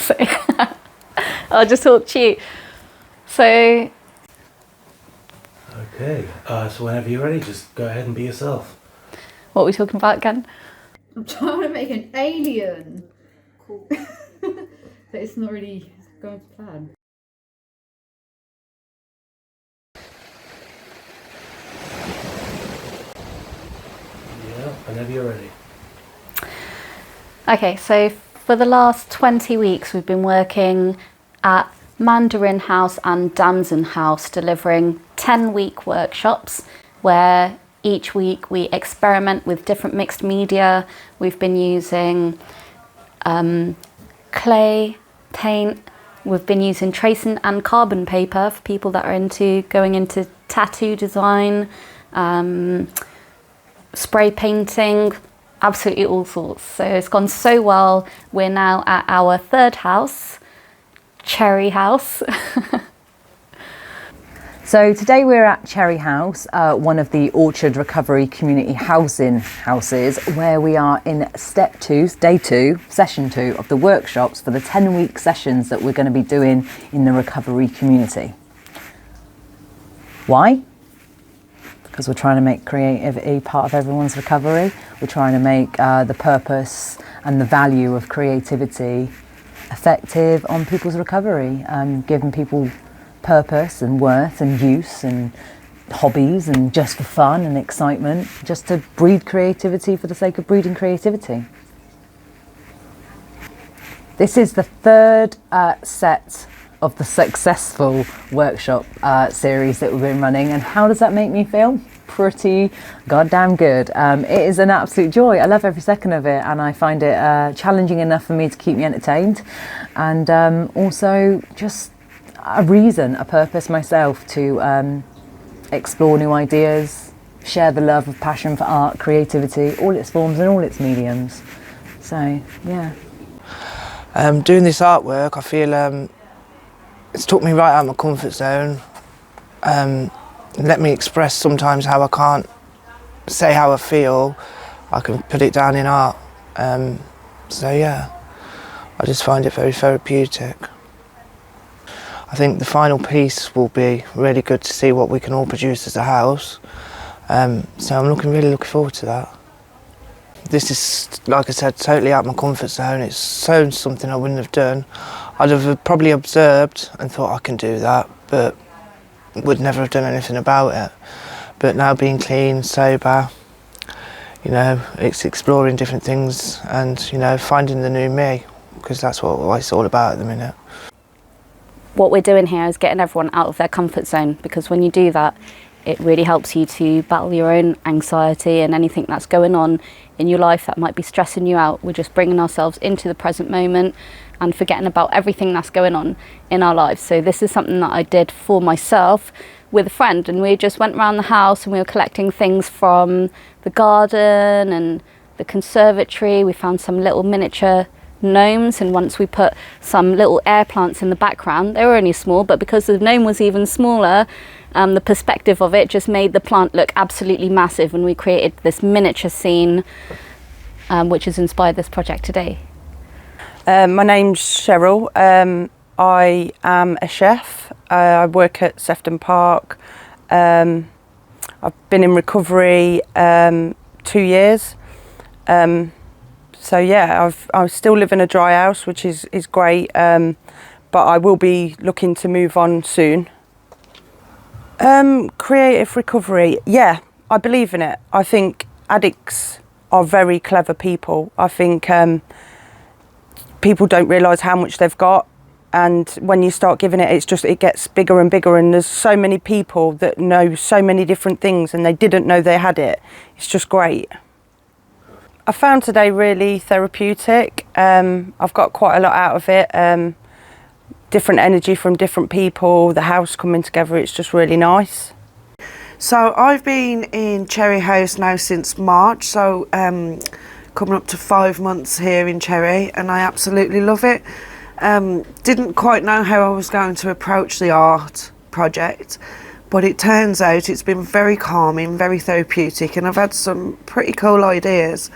So I'll just talk to you. So. Okay, so whenever you're ready, just go ahead and be yourself. What are we talking about again? I'm trying to make an alien. Cool. But it's not really going to plan. Yeah, whenever you're ready. Okay, so for the last 20 weeks we've been working at Mandarin House and Damson House, delivering 10-week workshops where each week we experiment with different mixed media. We've been using clay, paint, we've been using tracing and carbon paper for people that are going into tattoo design, spray painting, absolutely all sorts. So it's gone so well. We're now at our third house, Cherry House. So today we're at Cherry House, one of the Orchard Recovery Community Housing houses, where we are in step 2, day 2, session 2 of the workshops for the 10-week sessions that we're going to be doing in the recovery community. Why? Because we're trying to make creativity part of everyone's recovery. We're trying to make the purpose and the value of creativity effective on people's recovery, giving people purpose and worth and use and hobbies and just for fun and excitement, just to breed creativity for the sake of breeding creativity. This is the third set of the successful workshop series that we've been running, and how does that make me feel? Pretty goddamn good. It is an absolute joy. I love every second of it, and I find it challenging enough for me to keep me entertained, and also just a reason, a purpose myself to explore new ideas, share the love of passion for art, creativity, all its forms and all its mediums. So, yeah. Doing this artwork, I feel it's took me right out of my comfort zone. Let me express sometimes how I can't say how I feel. I can put it down in art. So yeah, I just find it very therapeutic. I think the final piece will be really good to see what we can all produce as a house. So I'm really looking forward to that. This is, like I said, totally out of my comfort zone. It's something I wouldn't have done. I'd have probably observed and thought I can do that, but would never have done anything about it. But now being clean, sober, you know, it's exploring different things and, you know, finding the new me, because that's what it's all about at the minute. What we're doing here is getting everyone out of their comfort zone, because when you do that, it really helps you to battle your own anxiety and anything that's going on in your life that might be stressing you out. We're just bringing ourselves into the present moment and forgetting about everything that's going on in our lives. So this is something that I did for myself with a friend, and we just went around the house and we were collecting things from the garden and the conservatory. We found some little miniature gnomes, and once we put some little air plants in the background, they were only small, but because the gnome was even smaller, the perspective of it just made the plant look absolutely massive, and we created this miniature scene which has inspired this project today. My name's Cheryl. I am a chef. I work at Sefton Park. I've been in recovery 2 years. So yeah, I still live in a dry house, which is great, but I will be looking to move on soon. Creative recovery, yeah, I believe in it. I think addicts are very clever people. I think people don't realise how much they've got, and when you start giving it, it gets bigger and bigger, and there's so many people that know so many different things and they didn't know they had it. It's just great. I found today really therapeutic. I've got quite a lot out of it. Different energy from different people, the house coming together, it's just really nice. So I've been in Cherry House now since March, so coming up to 5 months here in Cherry, and I absolutely love it. Didn't quite know how I was going to approach the art project, but it turns out it's been very calming, very therapeutic, and I've had some pretty cool ideas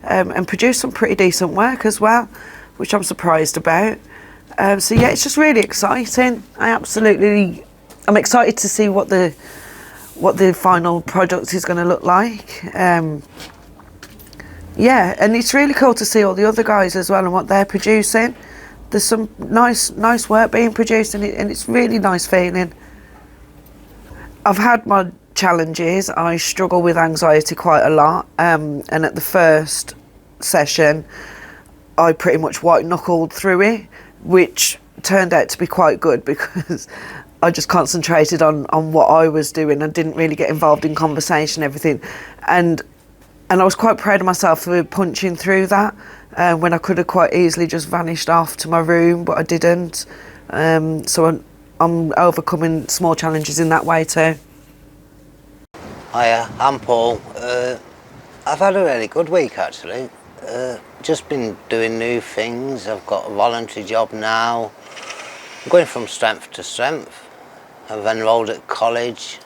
and produced some pretty decent work as well, which I'm surprised about. So yeah, it's just really exciting. I'm excited to see what the final product is going to look like. Yeah, and it's really cool to see all the other guys as well and what they're producing. There's some nice work being produced, and it's really nice feeling. I've had my challenges. I struggle with anxiety quite a lot, and at the first session I pretty much white knuckled through it, which turned out to be quite good because I just concentrated on what I was doing and didn't really get involved in conversation, everything, and I was quite proud of myself for punching through that when I could have quite easily just vanished off to my room, but I didn't. So I'm overcoming small challenges in that way too. Hiya, I'm Paul. I've had a really good week actually. Just been doing new things. I've got a voluntary job now. I'm going from strength to strength. I've enrolled at college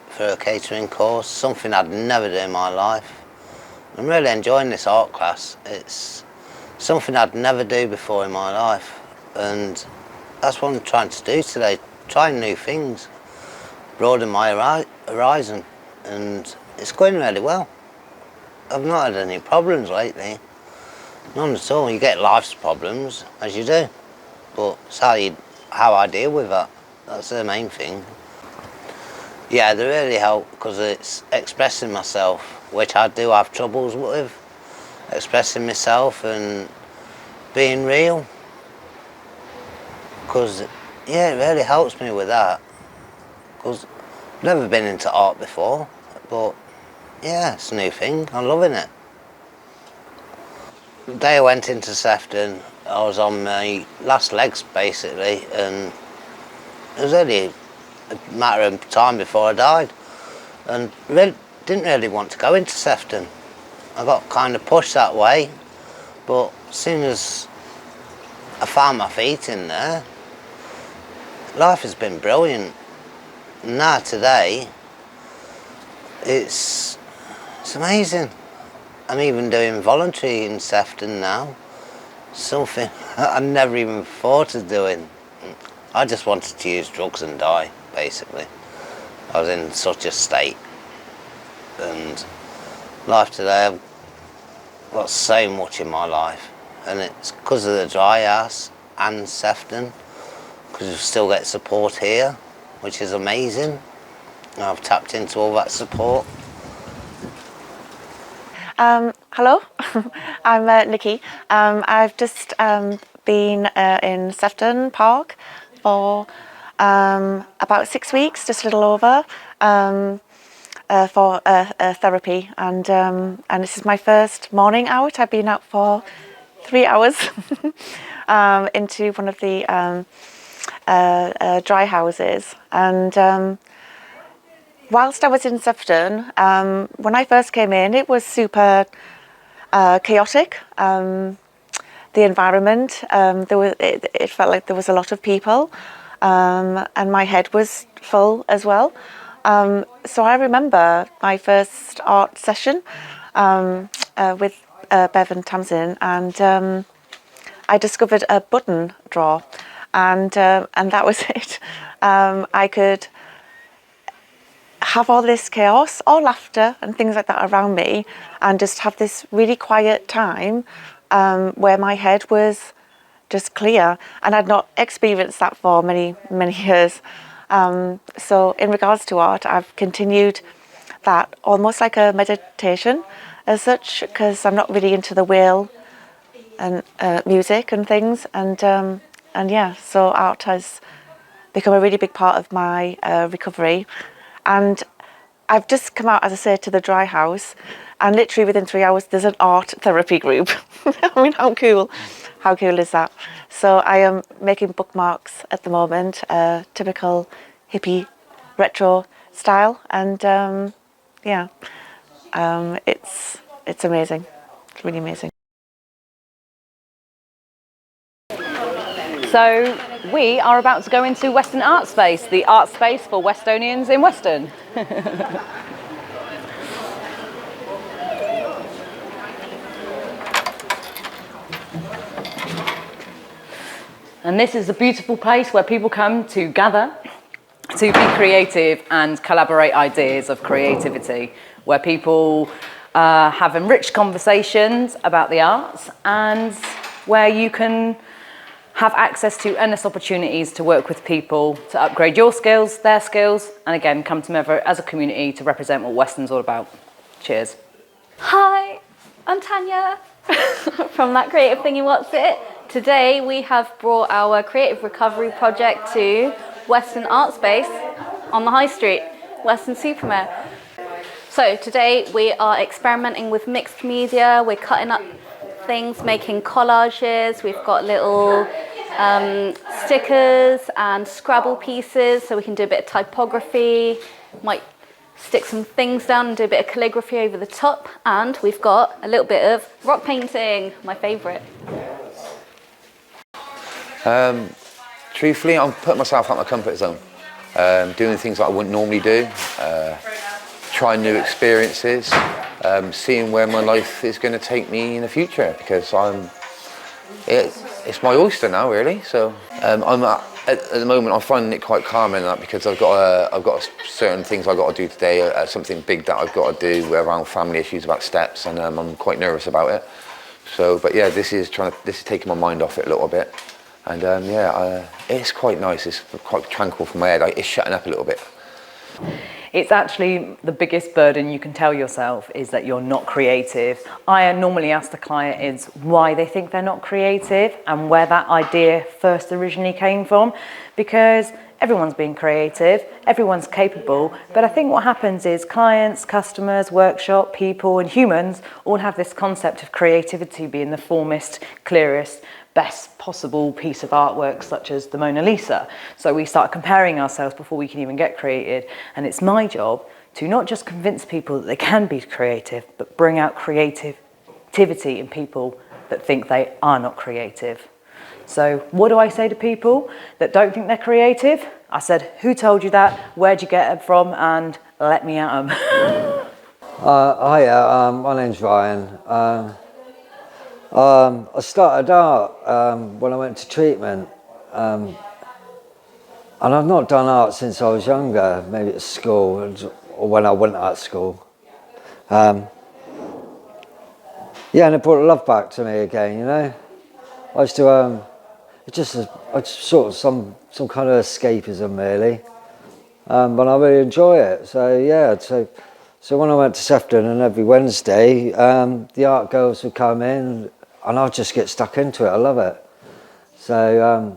for a catering course, something I'd never do in my life. I'm really enjoying this art class. It's something I'd never do before in my life, and that's what I'm trying to do today, trying new things, broaden my horizon, and it's going really well. I've not had any problems lately, none at all. You get life's problems, as you do, but it's how I deal with that. That's the main thing. Yeah, they really help because it's expressing myself, which I do have troubles with, expressing myself and being real. Because, yeah, it really helps me with that. Because I've never been into art before, but yeah, it's a new thing. I'm loving it. The day I went into Sefton, I was on my last legs basically, and it was only a matter of time before I died, and didn't really want to go into Sefton. I got kind of pushed that way, but as soon as I found my feet in there, life has been brilliant. Now today, it's amazing. I'm even doing voluntary in Sefton now, something I never even thought of doing. I just wanted to use drugs and die, basically. I was in such a state. And life today, I've got so much in my life. And it's because of the dry house and Sefton, because you still get support here, which is amazing. And I've tapped into all that support. Hello, I'm Nikki. I've just been in Sefton Park for about 6 weeks, just a little over, for therapy, and this is my first morning out. I've been out for 3 hours into one of the dry houses, and whilst I was in Sefton, when I first came in, it was super chaotic. The environment, it felt like there was a lot of people, and my head was full as well. So I remember my first art session with Bev and Tamsin, and I discovered a button drawer, and that was it. I could have all this chaos, all laughter and things like that around me, and just have this really quiet time where my head was just clear, and I'd not experienced that for many years. So in regards to art, I've continued that almost like a meditation as such, because I'm not really into the wheel and music and things, and yeah, so art has become a really big part of my recovery. And I've just come out, as I say, to the dry house, and literally within 3 hours there's an art therapy group. I mean, how cool is that? So I am making bookmarks at the moment, typical hippie retro style, and yeah, it's amazing. It's really amazing. So we are about to go into Weston Art Space, the art space for Westonians in Weston. And this is a beautiful place where people come to gather, to be creative and collaborate ideas of creativity, where people have enriched conversations about the arts and where you can have access to endless opportunities to work with people, to upgrade your skills, their skills, and again, come together as a community to represent what Weston's all about. Cheers. Hi, I'm Tanya from That Creative Thingy What's It. Today we have brought our creative recovery project to Weston Art Space on the High Street, Weston Supermare. So today we are experimenting with mixed media. We're cutting up things, making collages. We've got little stickers and Scrabble pieces so we can do a bit of typography. Might stick some things down and do a bit of calligraphy over the top. And we've got a little bit of rock painting, my favourite. Truthfully, I'm putting myself out of my comfort zone, doing things that I wouldn't normally do, trying new experiences, seeing where my life is going to take me in the future, because it's my oyster now, really. So at the moment I'm finding it quite calming that, because I've got certain things I've got to do today, something big that I've got to do around family issues about steps, and I'm quite nervous about it. So, but yeah, this is taking my mind off it a little bit. And it's quite nice, it's quite tranquil for my head, it's shutting up a little bit. It's actually the biggest burden you can tell yourself is that you're not creative. I normally ask the client is why they think they're not creative and where that idea first originally came from, because everyone's being creative, everyone's capable, but I think what happens is clients, customers, workshop, people and humans all have this concept of creativity being the formest, clearest, best possible piece of artwork, such as the Mona Lisa. So we start comparing ourselves before we can even get created. And it's my job to not just convince people that they can be creative, but bring out creativity in people that think they are not creative. So what do I say to people that don't think they're creative? I said, who told you that? Where'd you get it from? And let me at them. Hiya, my name's Ryan. I started art when I went to treatment, and I've not done art since I was younger, maybe at school or when I went to art school. And it brought love back to me again, you know. I used to, it's just sort of some kind of escapism really, but I really enjoy it. So yeah, so when I went to Sefton, and every Wednesday the art girls would come in, and I'd just get stuck into it. I love it. So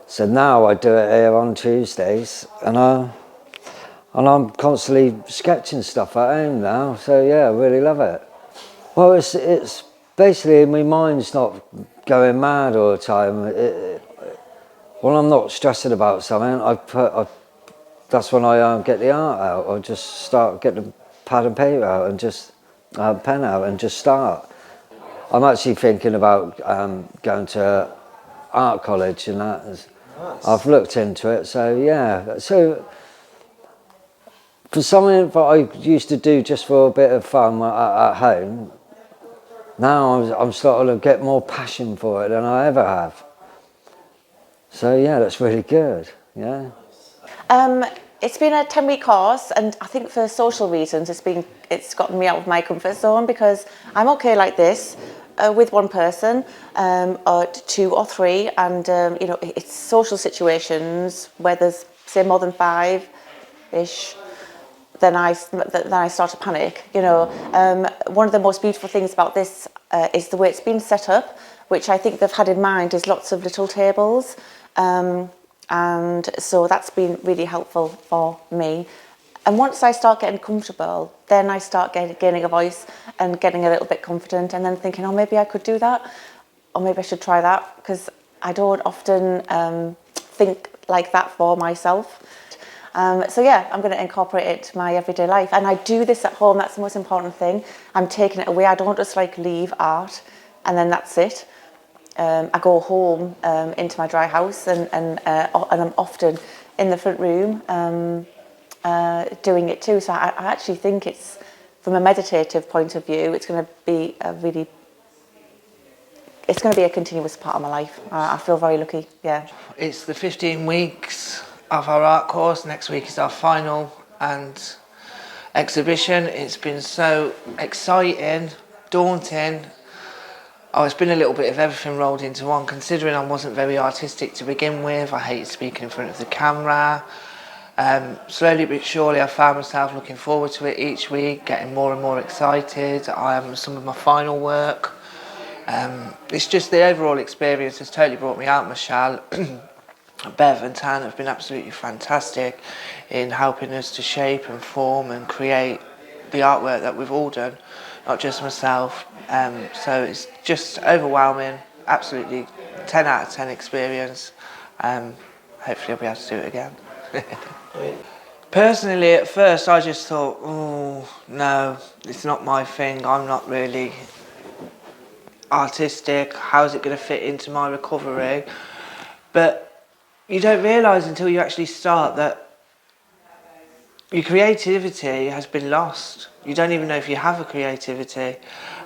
so now I do it here on Tuesdays, and I'm constantly sketching stuff at home now. So yeah, I really love it. Well, it's basically my mind's not going mad all the time. When I'm not stressing about something, that's when I get the art out. I just get the pad and paper out and just pen out and just start. I'm actually thinking about going to art college and that. Nice. I've looked into it, so yeah. So for something that I used to do just for a bit of fun at home, now I'm starting to get more passion for it than I ever have. So yeah, that's really good. Yeah. It's been a 10-week course, and I think for social reasons it's gotten me out of my comfort zone, because I'm okay like this with one person, or two or three, and it's social situations where there's say more than 5-ish. Then I start to panic. One of the most beautiful things about this is the way it's been set up, which I think they've had in mind is lots of little tables. And so that's been really helpful for me. And once I start getting comfortable, then I start gaining a voice and getting a little bit confident, and then thinking, oh, maybe I could do that, or maybe I should try that, because I don't often think like that for myself. So yeah, I'm going to incorporate it to my everyday life, and I do this at home. That's the most important thing. I'm taking it away. I don't just leave art and then that's it. I go home into my dry house, and I'm often in the front room doing it too. So I actually think it's, from a meditative point of view, it's going to be a really going to be a continuous part of my life. I feel very lucky, yeah. It's the 15 weeks of our art course. Next week is our final and exhibition. It's been so exciting, daunting. Oh, it's been a little bit of everything rolled into one, considering I wasn't very artistic to begin with. I hated speaking in front of the camera. Slowly but surely I found myself looking forward to it each week, getting more and more excited. Some of my final work. It's just the overall experience has totally brought me out, Michelle. Bev and Tan have been absolutely fantastic in helping us to shape and form and create the artwork that we've all done, not just myself. So it's just overwhelming, absolutely 10 out of 10 experience. Hopefully I'll be able to do it again. Personally, at first I just thought, oh no, it's not my thing, I'm not really artistic, how's it going to fit into my recovery? But you don't realise until you actually start that your creativity has been lost. You don't even know if you have a creativity.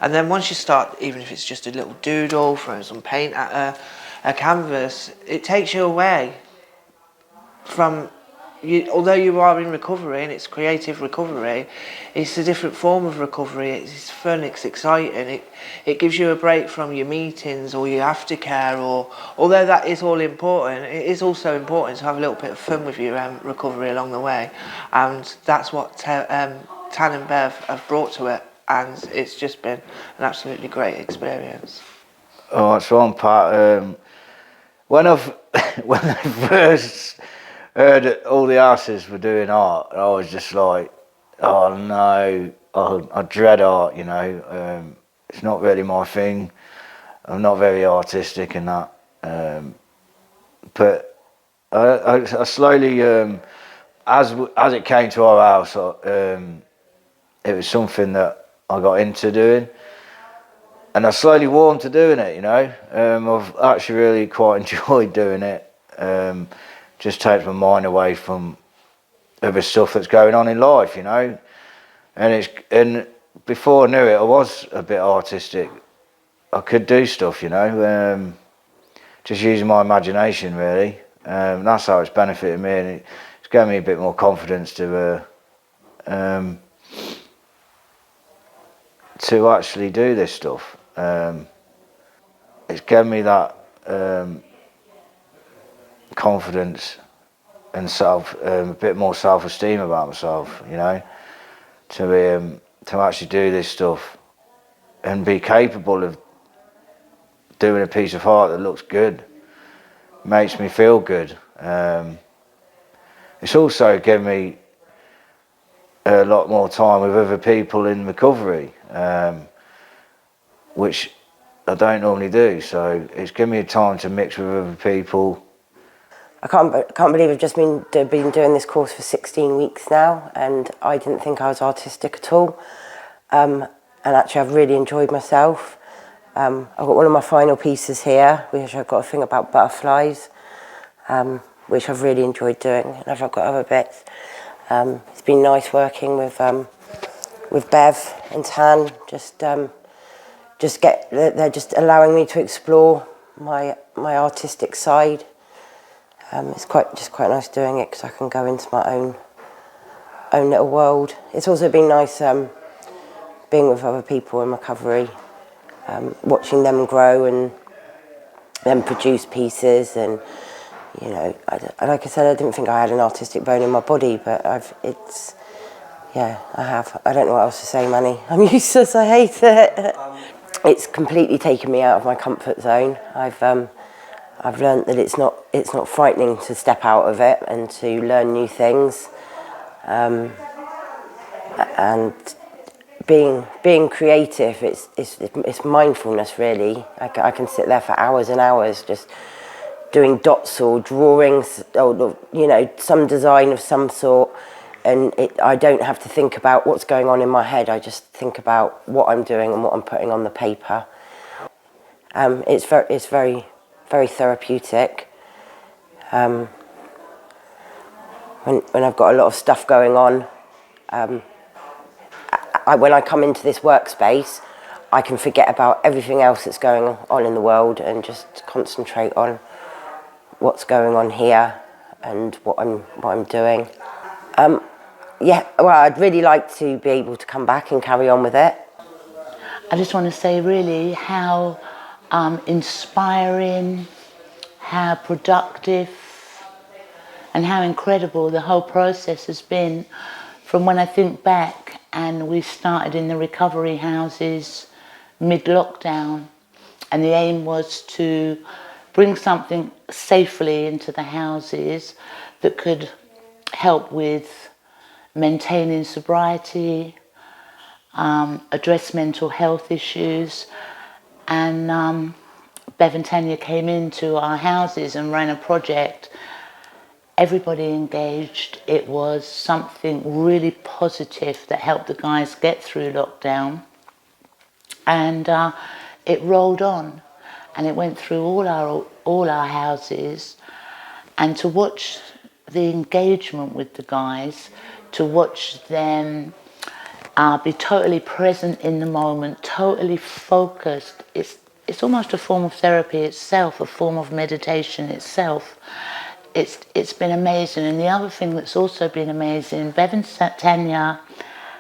And then once you start, even if it's just a little doodle, throwing some paint at a canvas, it takes you away from you. Although you are in recovery and it's creative recovery, it's a different form of recovery. It's fun, it's exciting. It gives you a break from your meetings or your aftercare. Or although that is all important, it is also important to have a little bit of fun with your recovery along the way, and that's what Tan and Bev have brought to it, and it's just been an absolutely great experience. Oh, that's one part. When I first heard that all the artists were doing art, I was just like, oh no, I dread art, you know. It's not really my thing. I'm not very artistic in that. But I slowly, as it came to our house, it was something that I got into doing. And I slowly warmed to doing it, you know. I've actually really quite enjoyed doing it. Just takes my mind away from other stuff that's going on in life, you know. And before I knew it, I was a bit artistic. I could do stuff, you know, just using my imagination, really. That's how it's benefited me, and it's given me a bit more confidence to actually do this stuff. It's given me that confidence and a bit more self-esteem about myself, you know, to actually do this stuff and be capable of doing a piece of art that looks good, makes me feel good. It's also given me a lot more time with other people in recovery, which I don't normally do. So it's given me time to mix with other people. I can't believe I've just been doing this course for 16 weeks now, and I didn't think I was artistic at all. And actually I've really enjoyed myself. I've got one of my final pieces here, which I've got a thing about butterflies, which I've really enjoyed doing, and I've got other bits. It's been nice working with Bev and Tan. They're just allowing me to explore my artistic side. It's quite nice doing it because I can go into my own little world. It's also been nice being with other people in recovery, watching them grow and them produce pieces. And you know, like I said, I didn't think I had an artistic bone in my body, but I have. I don't know what else to say, Manniie. I'm useless. I hate it. It's completely taken me out of my comfort zone. I've learnt that it's not frightening to step out of it and to learn new things, and being creative. It's mindfulness, really. I can sit there for hours and hours just doing dots or drawings, or you know, some design of some sort, and I don't have to think about what's going on in my head. I just think about what I'm doing and what I'm putting on the paper. It's very therapeutic. When I've got a lot of stuff going on, when I come into this workspace, I can forget about everything else that's going on in the world and just concentrate on what's going on here and what I'm doing. Yeah, well, I'd really like to be able to come back and carry on with it. I just want to say really how inspiring, how productive and how incredible the whole process has been from when I think back and we started in the recovery houses mid-lockdown, and the aim was to bring something safely into the houses that could help with maintaining sobriety, address mental health issues, and Bev and Tanya came into our houses and ran a project. Everybody engaged. It was something really positive that helped the guys get through lockdown, and it rolled on, and it went through all our houses. And to watch the engagement with the guys, to watch them be totally present in the moment, totally focused. It's almost a form of therapy itself, a form of meditation itself. It's been amazing. And the other thing that's also been amazing, Bev and Tanya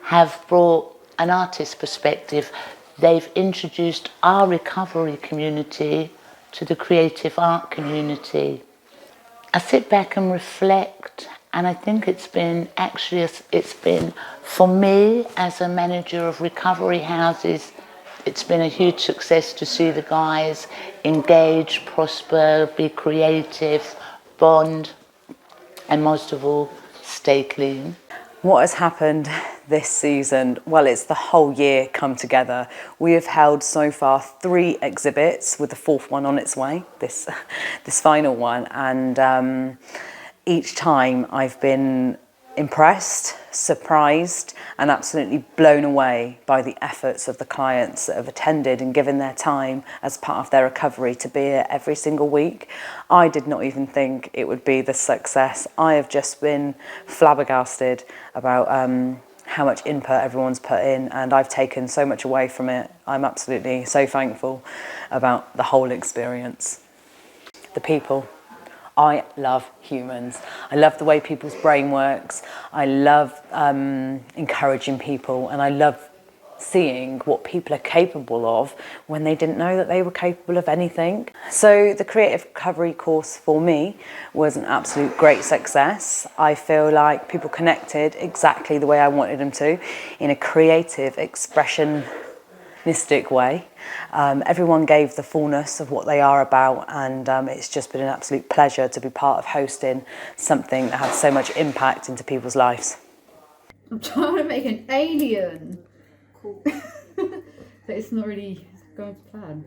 have brought an artist perspective. They've introduced our recovery community to the creative art community. I sit back and reflect, and I think it's been for me as a manager of recovery houses, it's been a huge success to see the guys engage, prosper, be creative, bond, and most of all, stay clean. What has happened this season? Well, it's the whole year come together. We have held so far 3 exhibits, with the 4th one on its way, this final one, and each time I've been impressed, surprised, and absolutely blown away by the efforts of the clients that have attended and given their time as part of their recovery to be here every single week. I did not even think it would be the success. I have just been flabbergasted about how much input everyone's put in, and I've taken so much away from it. I'm absolutely so thankful about the whole experience. The people. I love humans. I love the way people's brain works. I love encouraging people, and I love seeing what people are capable of when they didn't know that they were capable of anything. So the Creative Recovery course for me was an absolute great success. I feel like people connected exactly the way I wanted them to, in a creative, expressionistic way. Everyone gave the fullness of what they are about, and it's just been an absolute pleasure to be part of hosting something that had so much impact into people's lives. I'm trying to make an alien. Cool. But it's not really going to plan.